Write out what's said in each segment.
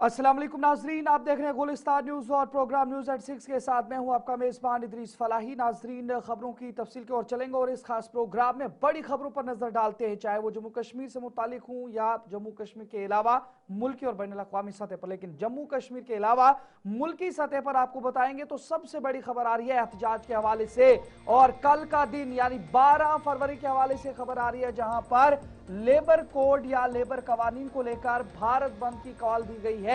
अस्सलाम वालेकुम नाजरीन, आप देख रहे हैं गुलिस्तान न्यूज़ और प्रोग्राम न्यूज़ एट 6 के साथ मैं हूं आपका मेज़बान इदरीस फलाही। नाजरीन, खबरों की तफसील की ओर चलेंगे और इस खास प्रोग्राम में बड़ी खबरों पर नजर डालते हैं, चाहे वो जम्मू कश्मीर से मुतालिक हूं या जम्मू कश्मीर के अलावा मुल्की और बैनुल अक़वामी सतह पर। लेकिन जम्मू कश्मीर के अलावा मुल्की सतह पर आपको बताएंगे तो सबसे बड़ी खबर आ रही है एहतजाज के हवाले से, और कल का दिन यानी 12 फरवरी के हवाले से खबर आ रही है, जहां पर लेबर कोड या लेबर कवानीन को लेकर भारत बंद की कॉल दी गई है।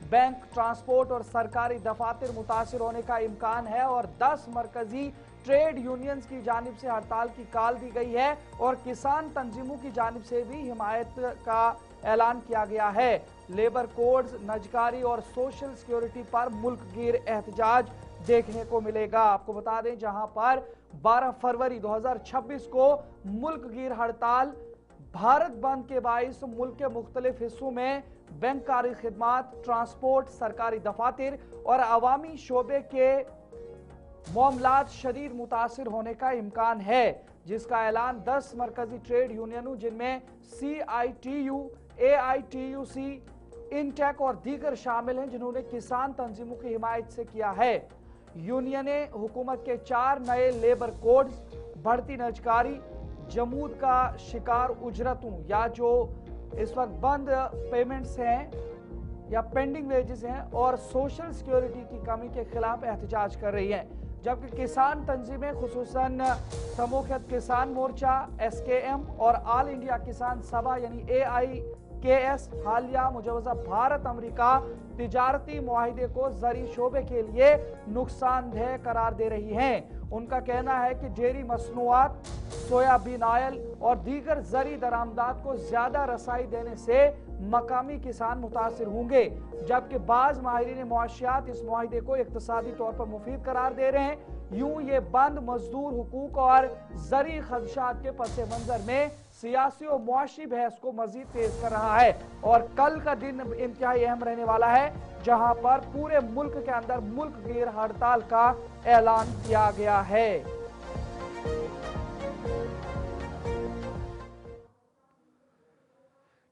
बैंक, ट्रांसपोर्ट और सरकारी दफातर मुतासिर होने का इम्कान है और 10 मरकजी ट्रेड यूनियंस की जानिब से हड़ताल की कॉल दी गई है और किसान तंजीमों की जानिब से भी हिमायत का ऐलान किया गया है। लेबर कोड्स, नजकारी और सोशल सिक्योरिटी पर मुल्क गिर एहतजाज देखने को मिलेगा। आपको बता दें, जहां पर 12 फरवरी 2026 को मुल्क गिर हड़ताल भारत बंद के बाइस मुल्क के मुख्तलिफ हिस्सों में बैंककारी खिदमात, ट्रांसपोर्ट, सरकारी दफातर और अवामी शोबे के मामलात शदीद मुतासिर होने का इम्कान है, जिसका ऐलान 10 मरकजी ट्रेड यूनियनों जिनमें CITU, AITUC, इंटेक और दीगर शामिल हैं, जिन्होंने किसान तंजीमों की हिमायत से किया है। यूनियनें हुकूमत के 4 नए लेबर कोड्स, बढ़ती नजकारी, जमूद का शिकार उजरतों या जो इस वक्त बंद पेमेंट्स हैं या पेंडिंग वेजेस हैं और सोशल सिक्योरिटी की कमी के खिलाफ एहतजाज कर रही हैं। जबकि किसान तंजीमें खुसूसन समूखत किसान मोर्चा SKM और ऑल इंडिया किसान सभा यानी AIKS हालिया मुजवजा भारत अमेरिका तिजारती मुआहिदे को ज़री शोबे के लिए नुकसानदेह करार दे रही हैं। उनका कहना है कि डेयरी मसनूआत, सोयाबीन ऑयल और दीगर ज़री दरामदात को ज्यादा रसाई देने से मकामी किसान मुतासिर होंगे, जबकि बाज़ माहिरीन मुआशियात इस मुआहिदे को इक्तिसादी तौर पर मुफीद करार दे रहे हैं। यूं ये बंद मजदूर हुकूक और ज़री खदशात के पस मंजर में सियासी और मुआशी बहस को मजीद तेज कर रहा है और कल का दिन इंतहाई अहम रहने वाला है, जहां पर पूरे मुल्क के अंदर मुल्क गिर हड़ताल का ऐलान किया गया है।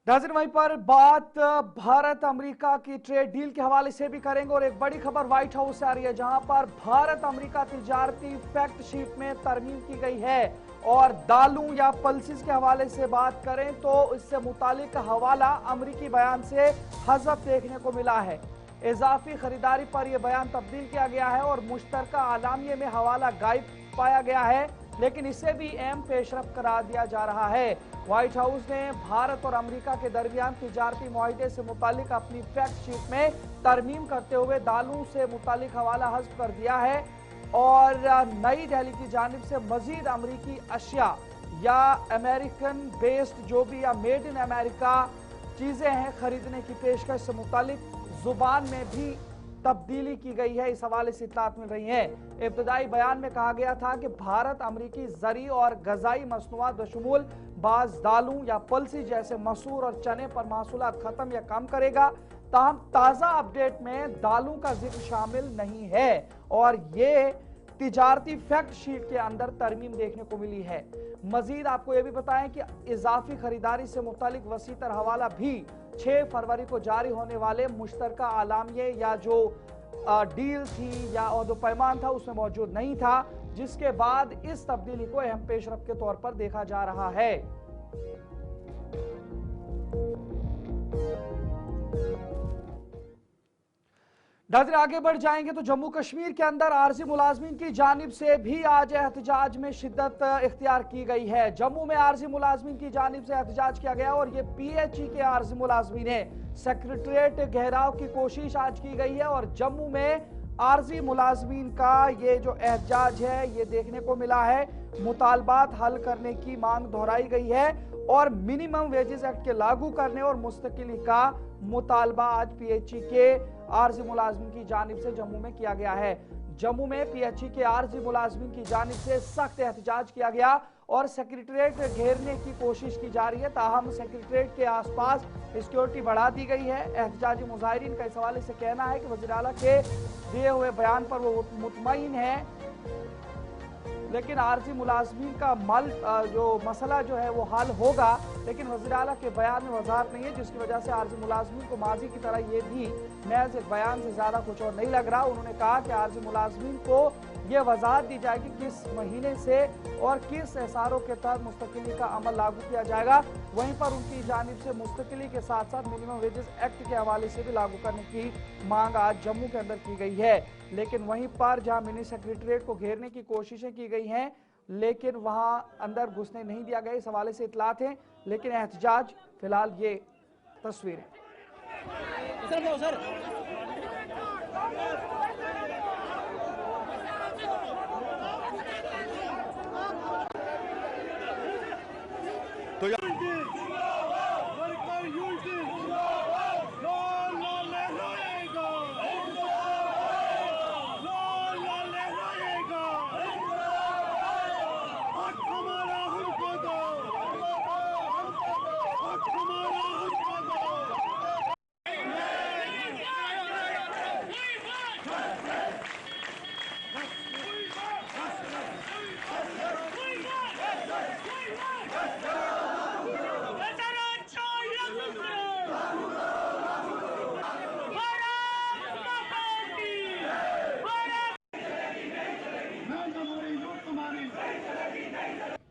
नाज़रीन, वहीं पर बात भारत अमेरिका की ट्रेड डील के हवाले से भी करेंगे और एक बड़ी खबर व्हाइट हाउस से आ रही है, जहां पर भारत अमेरिका तिजारती फैक्ट शीट में तरमीम की गई है। और दालों या पल्सेस के हवाले से बात करें तो इससे मुतालिक हवाला अमेरिकी बयान से हज़फ देखने को मिला है। इजाफी खरीदारी पर यह बयान तब्दील किया गया है और मुश्तरका आलामिये में हवाला गायब पाया गया है, लेकिन इसे भी अहम पेशरफ करार दिया जा रहा है। व्हाइट हाउस ने भारत और अमेरिका के दरमियान तिजारती मुआहिदे से मुतालिक अपनी फैक्ट शीट में तरमीम करते हुए दालों से मुतालिक हवाला हज़फ कर दिया है और नई दिल्ली की जानिब से मजीद अमरीकी अशिया या अमेरिकन बेस्ड जो भी या मेड इन अमेरिका चीज़ें हैं खरीदने की पेशकश से मुतालिक जुबान में भी तब्दीली की गई है। इस हवाले से इत्तलात मिल रही हैं। इब्तदाई बयान में कहा गया था कि भारत अमरीकी ज़री और गज़ाई मसनूआत बशमूल बाज़ दालों या पल्सी जैसे मसूर और चने पर महसूलात खत्म या कम करेगा, ताहम ताज़ा अपडेट में दालों का जिक्र शामिल नहीं है और ये तिजारती फैक्ट शीट के अंदर तरमीम देखने को मिली है। मजीद आपको यह भी बताएं कि इजाफी खरीदारी से मुतालिक वसीतर हवाला भी 6 फरवरी को जारी होने वाले मुश्तरका आलामिये या जो डील थी या अहद पैमान था उसमें मौजूद नहीं था, जिसके बाद इस तब्दीली को अहम पेशरफ के तौर पर देखा जा रहा है। नाज़रीन, आगे बढ़ जाएंगे तो जम्मू कश्मीर के अंदर आरजी मुलाजमीन की जानिब से भी आज एहतजाज में शिद्दत इख्तियार की गई है। जम्मू में आरजी मुलाजमीन की जानिब से एहतजाज किया गया और ये PHE के आरजी मुलाजमीन है। सेक्रेटरीट घेराव की कोशिश आज की गई है और जम्मू में आरजी मुलाजमीन का ये जो एहतजाज है ये देखने को मिला है। मुतालबात हल करने की मांग दोहराई गई है और मिनिमम वेजेस एक्ट के लागू करने और मुस्तकिली का मुतालबा आज PHE के आरजी मुलाजमीन की जानिब से जम्मू में किया गया है। जम्मू में PHE के आरजी मुलाजमीन की जानिब से सख्त एहतजाज किया गया और सेक्रेटरीट घेरने की कोशिश की जा रही है, ताहम सेक्रेटरीट के आसपास सिक्योरिटी बढ़ा दी गई है। एहतजाजी मुजाहिरीन का इस हवाले से कहना है कि वज़ीर आला के दिए हुए बयान पर वो मुतमईन है लेकिन आरजी मुलाजमीन का जो मसला जो है वो हल होगा, लेकिन वज़ीर आला के बयान में वजाहत नहीं है, जिसकी वजह से आरजी मुलाजमीन को माजी की तरह ये भी महज एक बयान से ज़्यादा कुछ और नहीं लग रहा। उन्होंने कहा कि आरजी मुलाजमीन को ये वजाहत दी जाएगी किस महीने से और किस एहसारों के तहत मुस्तकिली का अमल लागू किया जाएगा। वहीं पर उनकी जानिब से मुस्तकिली के साथ साथ मिनिमम वेजेस एक्ट के हवाले से भी लागू करने की मांग आज जम्मू के अंदर की गई है। लेकिन वहीं पर जहां मिनी सेक्रेटरीट को घेरने की कोशिशें की गई हैं, लेकिन वहां अंदर घुसने नहीं दिया गया, इस हवाले से इतलात है। लेकिन एहतजाज फिलहाल ये तस्वीरें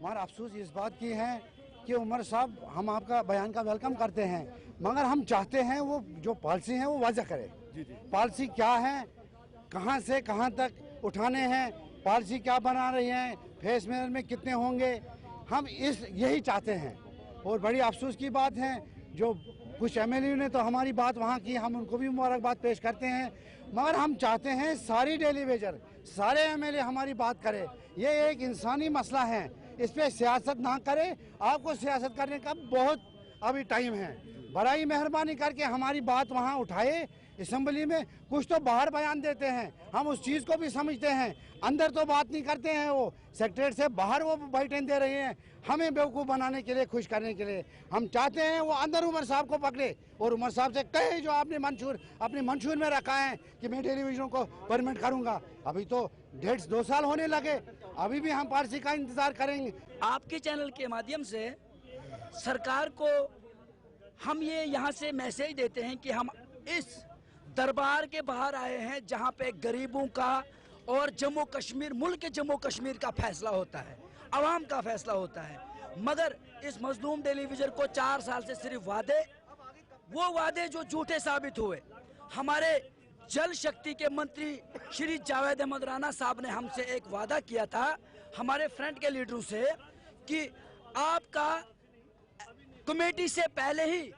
हमारा अफसोस इस बात की है कि उमर साहब, हम आपका बयान का वेलकम करते हैं, मगर हम चाहते हैं वो जो पॉलिसी है वो वाज़ह करे। पॉलिसी क्या है, कहां से कहां तक उठाने हैं, पॉलिसी क्या बना रही है, फेस मेयर में कितने होंगे, हम यही चाहते हैं। और बड़ी अफसोस की बात है जो कुछ एमएलए ने तो हमारी बात वहाँ की, हम उनको भी मुबारकबाद पेश करते हैं, मगर हम चाहते हैं सारी डेली वेजर, सारे एमएलए हमारी बात करें। ये एक इंसानी मसला है, इस पे सियासत ना करे। आपको सियासत करने का बहुत अभी टाइम है, बड़ी मेहरबानी करके हमारी बात वहाँ उठाए। असम्बली में कुछ तो बाहर बयान देते हैं, हम उस चीज़ को भी समझते हैं, अंदर तो बात नहीं करते हैं। वो सेक्रेटरी से बाहर वो बैठन दे रहे हैं हमें बेवकूफ़ बनाने के लिए, खुश करने के लिए। हम चाहते हैं वो अंदर उमर साहब को पकड़े और उमर साहब से कहे जो आपने अपने मंशूर में रखा है कि मैं टेलीविजन को परमिट करूँगा। अभी तो 1.5-2 साल होने लगे, अभी भी हम पॉलिसी का इंतज़ार करेंगे। आपके चैनल के माध्यम से सरकार को हम ये यहाँ से मैसेज देते हैं कि हम इस दरबार के बाहर आए हैं जहाँ पे गरीबों का और जम्मू कश्मीर, मुल्क के जम्मू कश्मीर का फैसला होता है, आवाम का फैसला होता है। मगर इस मजलूम टेलीविजन को 4 साल से सिर्फ वो वादे जो झूठे साबित हुए। हमारे जल शक्ति के मंत्री श्री जावेद अहमद राणा साहब ने हमसे एक वादा किया था हमारे फ्रंट के लीडरों से कि आपका कमेटी से पहले ही,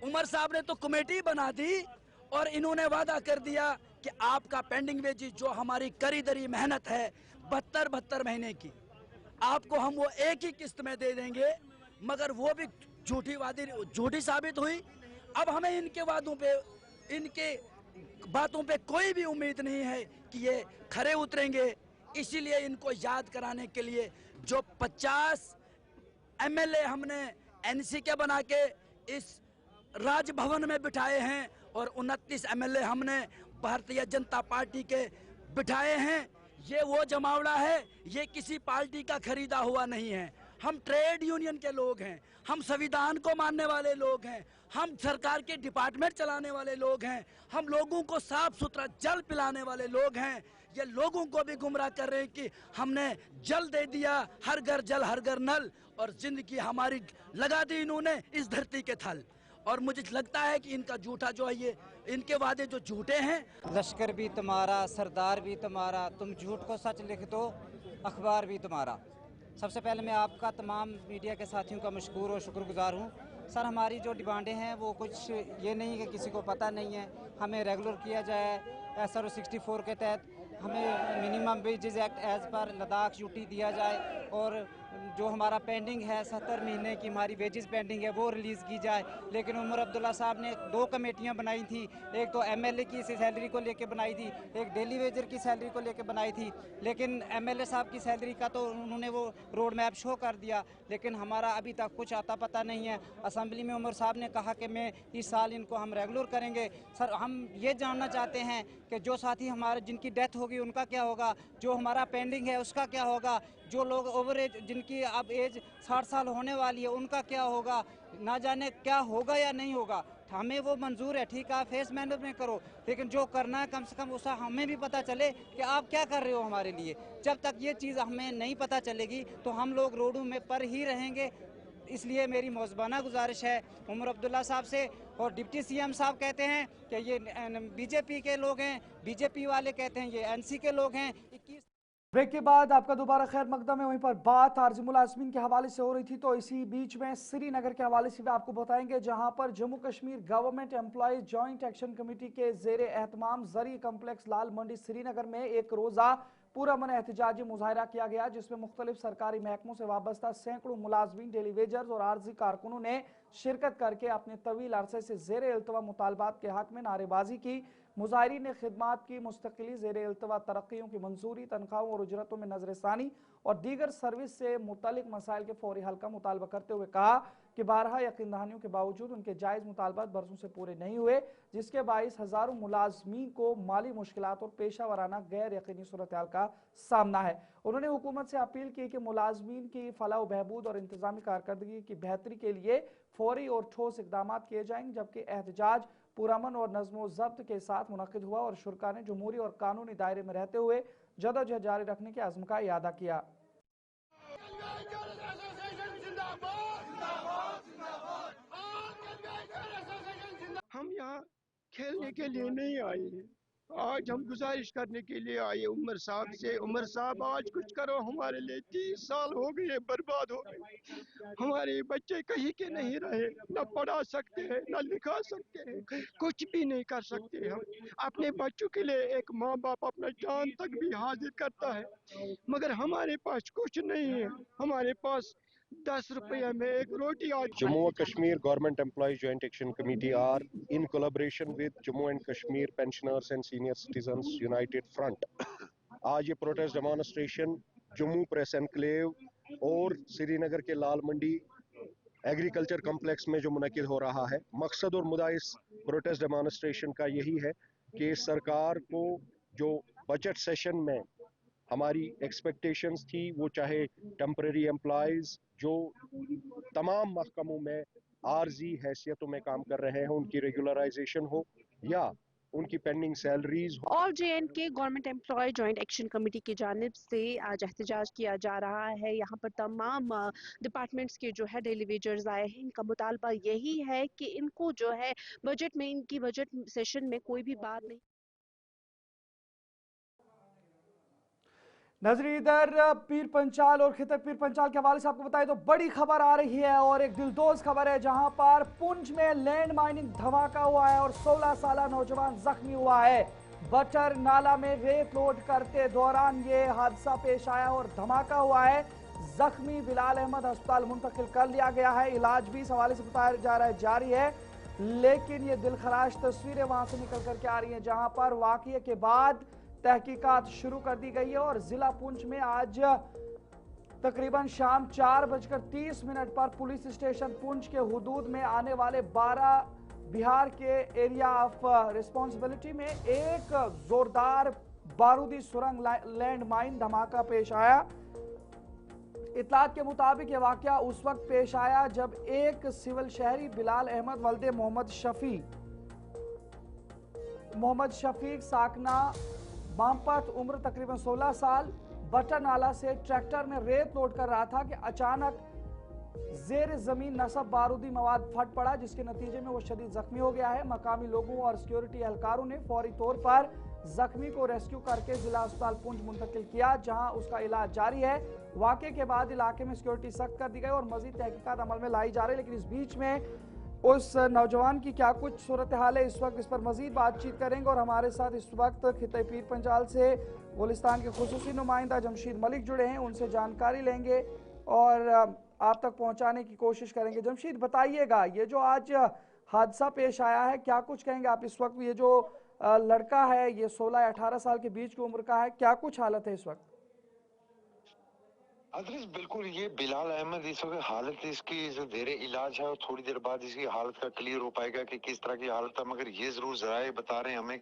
उमर साहब ने तो कमेटी बना दी और इन्होंने वादा कर दिया कि आपका पेंडिंग वेजेस जो हमारी करी दरी मेहनत है 72 महीने की, आपको हम वो एक ही किस्त में दे देंगे। मगर वो भी झूठी साबित हुई। अब हमें इनके वादों पे, इनके बातों पे कोई भी उम्मीद नहीं है कि ये खरे उतरेंगे। इसीलिए इनको याद कराने के लिए जो 50 एमएलए हमने एनसी के बना के इस राजभवन में बिठाए हैं और 29 एमएलए हमने भारतीय जनता पार्टी के बिठाए हैं, ये वो जमावड़ा है, ये किसी पार्टी का खरीदा हुआ नहीं है। हम ट्रेड यूनियन के लोग हैं, हम संविधान को मानने वाले लोग हैं, हम सरकार के डिपार्टमेंट चलाने वाले लोग हैं, हम लोगों को साफ सुथरा जल पिलाने वाले लोग हैं। ये लोगों को भी गुमराह कर रहे हैं कि हमने जल दे दिया, हर घर जल हर घर नल, और जिंदगी हमारी लगा दी इन्होंने इस धरती के थल। और मुझे लगता है कि इनका झूठा जो है, ये इनके वादे जो झूठे हैं। लश्कर भी तुम्हारा, सरदार भी तुम्हारा, तुम झूठ को सच लिख दो, अखबार भी तुम्हारा। सबसे पहले मैं आपका तमाम मीडिया के साथियों का मशकूर और शुक्रगुजार हूँ। सर, हमारी जो डिमांडें हैं वो कुछ ये नहीं कि किसी को पता नहीं है। हमें रेगुलर किया जाए SRO 64 के तहत, हमें minimum wages act as per Ladakh UT दिया जाए, और जो हमारा पेंडिंग है 70 महीने की हमारी वेजेस पेंडिंग है वो रिलीज़ की जाए। लेकिन उमर अब्दुल्ला साहब ने 2 कमेटियां बनाई थी, एक तो एमएलए की सैलरी को लेके बनाई थी, एक डेली वेजर की सैलरी को लेके बनाई थी। लेकिन एमएलए साहब की सैलरी का तो उन्होंने वो रोड मैप शो कर दिया, लेकिन हमारा अभी तक कुछ आता पता नहीं है। असम्बली में उमर साहब ने कहा कि मैं इस साल इनको हम रेगुलर करेंगे। सर हम ये जानना चाहते हैं कि जो साथी हमारे जिनकी डेथ होगी उनका क्या होगा, जो हमारा पेंडिंग है उसका क्या होगा, जो लोग ओवर एज जिनकी अब एज 60 साल होने वाली है उनका क्या होगा, ना जाने क्या होगा या नहीं होगा। हमें वो मंजूर है, ठीक है फेस मैनेजमेंट करो, लेकिन जो करना है कम से कम उसका हमें भी पता चले कि आप क्या कर रहे हो हमारे लिए। जब तक ये चीज़ हमें नहीं पता चलेगी तो हम लोग रोडों में पर ही रहेंगे। इसलिए मेरी मौजबाना गुजारिश है उमर अब्दुल्ला साहब से, और डिप्टी सीएम साहब कहते हैं कि ये बीजेपी के लोग हैं, बीजेपी वाले कहते हैं ये एनसी के लोग हैं। 21 ब्रेक के बाद आपका दोबारा खैर मकदम है। वहीं पर बात आरजी मुलाजमीन के हवाले से हो रही थी, तो इसी बीच में श्रीनगर के हवाले से भी आपको बताएंगे, जहां पर Jammu Kashmir government employees joint action committee के जेर एहतमाम जरी कम्प्लेक्स लाल मंडी श्रीनगर में एक रोज़ा पूरा मन एहतजाजी मुजाहरा किया गया, जिसमें मुख्तलिफ सरकारी महकमों से वाबस्ता सैकड़ों मुलाजमीन, डेली वेजर्स और आर्जी कारकुनों ने शिरकत करके अपने तवील अरसे से जेर इल्तवा मुतालबात के हक में नारेबाजी की। मुजाहिरीन ने खिदमात की मुस्तकिली, जेर इल्तवा तरक्कियों की मंजूरी, तनख्वाहों और उजरतों में नजरसानी और दीगर सर्विस से मुतल्लिक मसाइल के फौरी हल का मुतालबा करते हुए कहा कि बारहा यकीन दहानियों के बावजूद उनके जायज़ मुतालबात बरसों से पूरे नहीं हुए, जिसके बाइस हज़ारों मुलाजमीन को माली मुश्किलात और पेशा वराना गैर यकीनी सूरत हाल का सामना है। उन्होंने हुकूमत से अपील की कि मुलाजमीन की फलाह बहबूद और इंतजामी कारकर्दगी की बेहतरी के लिए फौरी और ठोस इकदाम किए जाएंगे। जबकि एहतजाज पुरअमन और नज़्म ज़ब्त के साथ मुनक़िद हुआ और शुरका ने जमहूरी और कानूनी दायरे में रहते हुए जदोजहद जारी रखने के अज़्म का इरादा किया। हम यहाँ खेलने के लिए नहीं आए हैं, आज हम गुजारिश करने के लिए आए उमर साहब से। उमर साहब आज कुछ करो हमारे लिए, 30 साल हो गए बर्बाद हो गए, हमारे बच्चे कहीं के नहीं रहे, न पढ़ा सकते हैं न लिखा सकते हैं, कुछ भी नहीं कर सकते। हम अपने बच्चों के लिए एक माँ बाप अपना जान तक भी हाजिर करता है, मगर हमारे पास कुछ नहीं है। हमारे पास 10 रुपये में एक रोटी आज। Jammu and Kashmir Government Employees Joint Action Committee are in collaboration with Jammu and Kashmir Pensioners and Senior Citizens United Front. आज ये protest demonstration Jammu press enclave और श्रीनगर के लाल मंडी एग्रीकल्चर कम्प्लेक्स में जो मुनक्किद हो रहा है, मकसद और मुद्दा इस प्रोटेस्ट डेमोन्स्ट्रेशन का यही है कि सरकार को जो बजट सेशन में हमारी एक्सपेक्टेशंस थी, वो चाहे टेम्परेरी एम्प्लॉयज जो तमाम महकमों में आर्जी हैसियतों में काम कर रहे हैं उनकी रेगुलराइजेशन हो या उनकी pending salaries. All J and K government employee joint action committee की जानिब से आज एहतजाज किया जा रहा है। यहाँ पर तमाम डिपार्टमेंट्स के जो है डेली वेजर्स आए हैं। इनका मुतालबा यही है कि इनको जो है बजट में, इनकी बजट सेशन में कोई भी बात नहीं। नजरी इधर पीर पंचाल और खितर पीर पंचाल के हवाले से आपको बताएं तो बड़ी खबर आ रही है और एक दिलदोज खबर है, जहां पर पुंछ में लैंड माइनिंग धमाका हुआ है और 16 साल नौजवान जख्मी हुआ है। बटर नाला में रेत लोड करते दौरान ये हादसा पेश आया और धमाका हुआ है। जख्मी बिलाल अहमद अस्पताल मुंतकिल कर लिया गया है। इलाज भी इस हवाले से बताया जा रहा है जारी है, लेकिन ये दिलखराश तस्वीरें वहां से निकल करके आ रही हैं, जहां पर वाकये के बाद तहकीकात शुरू कर दी गई है और जिला पुंछ में आज तकरीबन शाम 4:30 पर पुलिस स्टेशन पुंछ के हुदूद में आने वाले 12 बिहार के एरिया ऑफ रिस्पॉन्सिबिलिटी में एक जोरदार बारूदी सुरंग लैंड माइन धमाका पेश आया। इतलात के मुताबिक यह वाकया उस वक्त पेश आया जब एक सिविल शहरी बिलाल अहमद वल्दे मोहम्मद शफीक साकना बामपत उम्र तकरीबन 16 साल बटर नाला से ट्रैक्टर में रेत लोड कर रहा था कि अचानक जेर जमीन नसब बारूदी मवाद फट पड़ा, जिसके नतीजे में वो शदीद जख्मी हो गया है। मकामी लोगों और सिक्योरिटी एहलकारों ने फौरी तौर पर जख्मी को रेस्क्यू करके जिला अस्पताल पुंछ मुंतकिल किया, जहां उसका इलाज जारी है। वाकये के बाद इलाके में सिक्योरिटी सख्त कर दी गई और मजीद तहकीकात अमल में लाई जा रही है। लेकिन इस बीच में उस नौजवान की क्या कुछ सूरत हाल है, इस वक्त इस पर मजीद बातचीत करेंगे और हमारे साथ इस वक्त खिते पीर पंचाल से गुलिस्तान के खुसूसी नुमाइंदा जमशीद मलिक जुड़े हैं, उनसे जानकारी लेंगे। اور آپ تک پہنچانے کی کوشش کریں گے. جمشید بتائیے گا یہ جو آج حادثہ پیش آیا ہے کیا کچھ کہیں گے آپ اس وقت؟ یہ جو لڑکا ہے یہ 16-18 سال کے بیچ کی عمر کا ہے, کیا کچھ حالت ہے اس وقت؟ ادریس بالکل یہ بلال احمد اس وقت حالت اس کی زیر علاج ہے اور تھوڑی دیر بعد اس کی حالت کا کلیئر ہو پائے گا کہ کس طرح کی حالت ہے, مگر یہ ضرور ذرائع بتا رہے ہیں ہمیں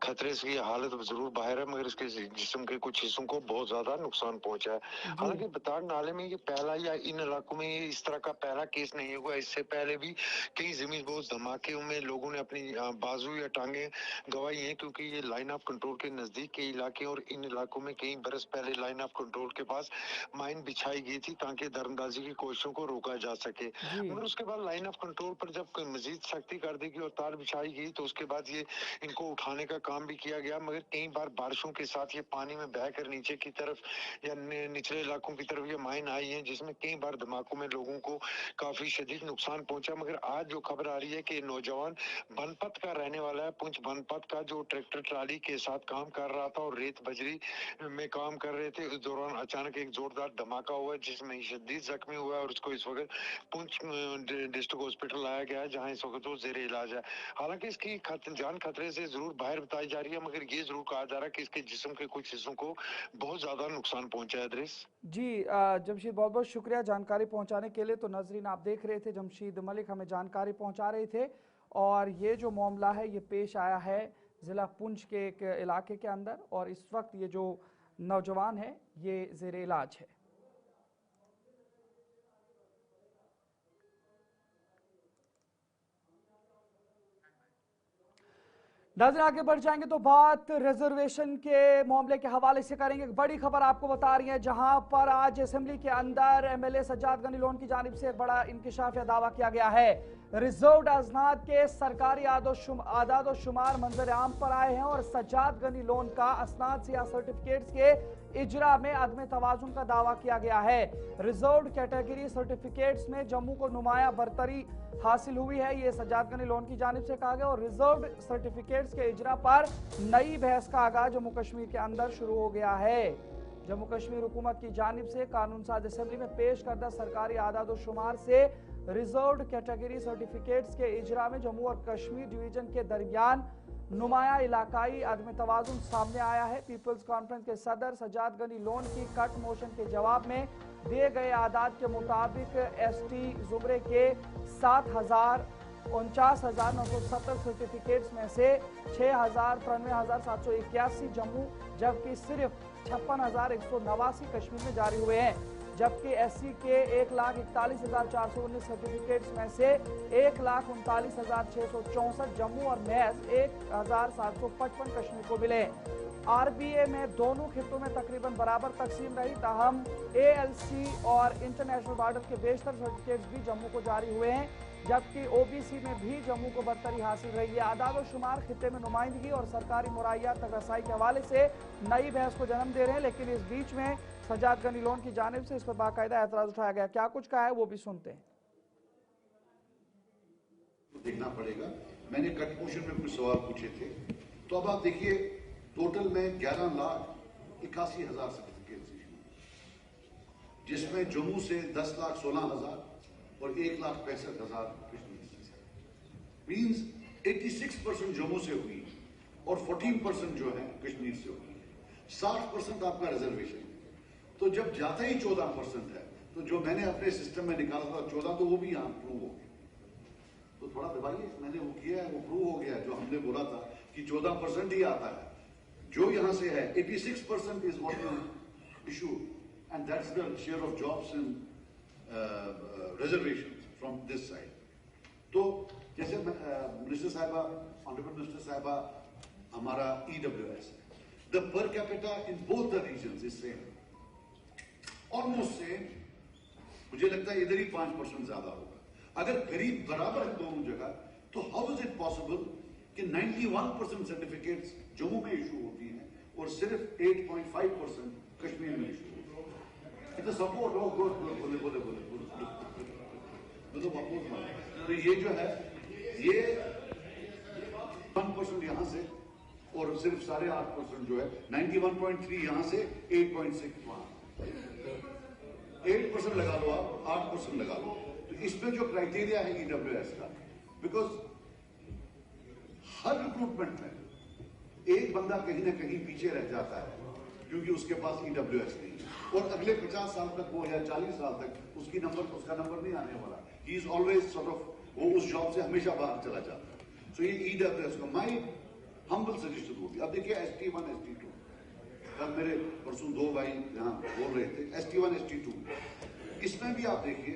خطرے سے حالت ضرور باہر ہے, مگر اس کے جسم کے کچھ حصوں کو بہت زیادہ نقصان پہنچا ہے. حالانکہ بتاڑ نالے میں یہ پہلا یا ان علاقوں میں یہ اس طرح کا پہلا کیس نہیں ہوا, اس سے پہلے بھی کئی زمین بوس دھماکے میں لوگوں نے اپنی بازو یا ٹانگیں گوائی ہیں, کیونکہ یہ لائن آف کنٹرول کے نزدیک کے علاقے اور ان علاقوں میں کئی برس پہلے لائن آف کنٹرول کے پاس مائن بچھائی گئی تھی تاکہ دراندازی کی کوششوں کو روکا جا سکے. مگر اس کے بعد لائن آف کنٹرول پر جب مزید سختی کر دی گئی اور تار بچھائی گئی تو اس کے بعد یہ ان کو اٹھانے کا کام بھی کیا گیا, مگر کئی بار بارشوں کے ساتھ یہ پانی میں بہہ کر نیچے کی طرف یا نچلے علاقوں کی طرف یہ مائن آئی ہیں, جس میں کئی بار دھماکوں میں لوگوں کو کافی شدید نقصان پہنچا. مگر آج جو خبر آ رہی ہے کہ نوجوان بن پت کا رہنے والا ہے, پونچھ بن پت کا, جو ٹریکٹر ٹرالی کے ساتھ کام کر رہا تھا اور ریت بجری میں کام کر رہے تھے, اس دوران اچانک ایک زوردار دھماکہ ہوا جس میں شدید زخمی ہوا ہے اور اس کو اس وقت پونچھ ڈسٹرکٹ ہاسپٹل لایا گیا ہے جہاں اس وقت وہ زیر علاج ہے. حالانکہ اس کی جان خطرے سے ضرور باہر بتائی جا رہی ہے, مگر یہ ضرور کہا جا رہا ہے کہ اس کے جسم کے کچھ حصوں کو بہت زیادہ نقصان پہنچا ہے. ادریس جی جمشید بہت بہت شکریہ جانکاری پہنچانے کے لیے. تو ناظرین آپ دیکھ رہے تھے جمشید ملک ہمیں جانکاری پہنچا رہے تھے, اور یہ جو معاملہ ہے یہ پیش آیا ہے ضلع پونچھ کے ایک علاقے کے اندر, اور اس وقت یہ جو نوجوان ہے یہ زیر علاج ہے. ناظرین آگے بڑھ جائیں گے تو بات ریزرویشن کے معاملے کے حوالے سے کریں گے. ایک بڑی خبر آپ کو بتا رہی ہے جہاں پر آج اسمبلی کے اندر M L A Sajad Ghani Lone کی جانب سے ایک بڑا انکشاف یا دعویٰ کیا گیا ہے. ریزروڈ اسناد کے سرکاری اعداد و شمار منظر عام پر آئے ہیں اور سجاد غنی لون کا اسناد یا سرٹیفکیٹس کے اجرا میں عدم توازن کا دعویٰ کیا گیا ہے. ریزروڈ کیٹیگری سرٹیفکیٹس میں جموں کو نمایاں برتری حاصل ہوئی ہے, یہ سجاد غنی لون کی جانب سے کہا گیا, اور ریزروڈ سرٹیفکیٹس کے اجرا پر نئی بحث کا آغاز جموں کشمیر کے اندر شروع ہو گیا ہے. جموں کشمیر حکومت کی جانب سے قانون ساز اسمبلی میں پیش کردہ سرکاری اعداد و شمار سے ریزروڈ کیٹیگری سرٹیفکیٹس کے اجرا میں جموں اور کشمیر ڈویژن کے درمیان نمایاں علاقائی عدم توازن سامنے آیا ہے. پیپلز کانفرنس کے صدر سجاد غنی لون کی کٹ موشن کے جواب میں دیے گئے اعداد کے مطابق ایس ٹی زمرے کے 49,970 سرٹیفکیٹس میں سے 93,781 جموں جبکہ صرف 56,189 کشمیر میں جاری ہوئے ہیں, جبکہ ایس سی کے 1,41,419 سرٹیفکیٹس میں سے 1,39,664 جموں اور محض 1,755 کشمیر کو ملے. آر بی اے میں دونوں خطوں میں تقریباً برابر تقسیم رہی, تاہم اے ایل سی اور انٹرنیشنل بارڈر کے بیشتر سرٹیفکیٹس بھی جموں کو جاری ہوئے ہیں, جبکہ او بی سی میں بھی جموں کو برتری حاصل رہی ہے. اعداد و شمار خطے میں نمائندگی اور سرکاری مراعیات تک رسائی کے حوالے سے نئی بحث کو جنم دے رہے ہیں, لیکن اس بیچ میں سجاد غنی لون کی جانب سے اس پر باقاعدہ اعتراض اٹھایا گیا. کیا کچھ کہا ہے وہ بھی سنتے ہیں. دیکھنا پڑے گا, میں نے کٹ موشن میں کچھ سوال پوچھے تھے, تو اب آپ دیکھیے ٹوٹل میں 11,81,000 سرٹیفکیٹس ایشو, جس میں جموں سے 10,16,000 اور 1,65,000 کشمیر سے, مینز 86% جموں سے ہوئی اور 14% جو ہے کشمیر سے ہوئی, 60% آپ کا ریزرویشن. تو جب جاتا ہی 14% ہے, تو جو میں نے اپنے سسٹم میں نکالا تھا 14, تو وہ بھی یہاں پروو ہو گیا. تو تھوڑا دبائیے, میں نے وہ کیا ہے, وہ پروو ہو گیا جو ہم نے بولا تھا کہ 14% ہی آتا ہے. جو یہاں سے ہے 86% is what you issue, and that's the share of jobs and reservations from this side. تو جیسے منسٹر صاحبہ, آنریبل منسٹر صاحبہ, ہمارا EWS ہے, the per capita in both the regions is same, almost same. مجھے لگتا ہے ادھر ہی 5% زیادہ ہوگا. اگر قریب برابر ہے دونوں جگہ, تو how is it possible کہ 91% سرٹیفکیٹس جموں میں ایشو ہوتی ہیں اور صرف 8.5% کشمیر میں ایشو ہوتی ہیں. سپورٹ ہو تو یہ جو ہے یہ 1% یہاں سے اور صرف 8.5% جو ہے 91.3 یہاں سے 8.6 وہاں. 8% 10% लगा लो, आप 8% लगा लो, तो इसमें जो क्राइटेरिया है EWS का, बिकॉज हर रिक्रूटमेंट में एक बंदा कहीं ना कहीं पीछे रह जाता है क्योंकि उसके पास EWS नहीं है, और अगले 50 साल तक वो या 40 साल तक उसका नंबर नहीं आने वाला. He is always sort of, वो उस जॉब से हमेशा बाहर चला जाता है. सो ये EWS का माई हम्बल सजेशन होती है. अब देखिए ST1 ST2, कल मेरे परसों 2 भाई यहाँ बोल रहे थे ST1 ST2, इसमें भी आप देखिए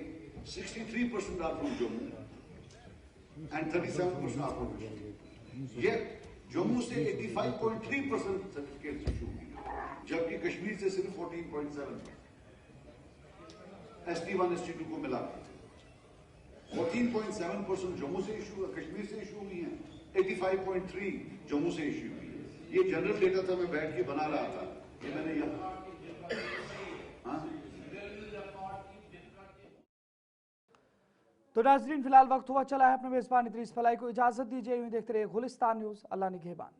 63% are from Jammu and 37% are from Kashmir. ये जम्मू से 85.3% सर्टिफिकेट इशू हुई, जबकि कश्मीर से सिर्फ 14.7%. ST1 ST2 को मिला 14.7% जम्मू से इशू, कश्मीर से इशू हुई है, 85.3 जम्मू से इशू हुई है. ये जनरल डेटा था, मैं बैठ के बना रहा था, ये मैंने यहाँ तो नाज़रीन फिलहाल वक्त हुआ चला है अपने मेजबान इदरीस फलाही को इजाजत दीजिए. यूं देखते रहिए गुलिस्तान न्यूज. अल्लाह निगहबान.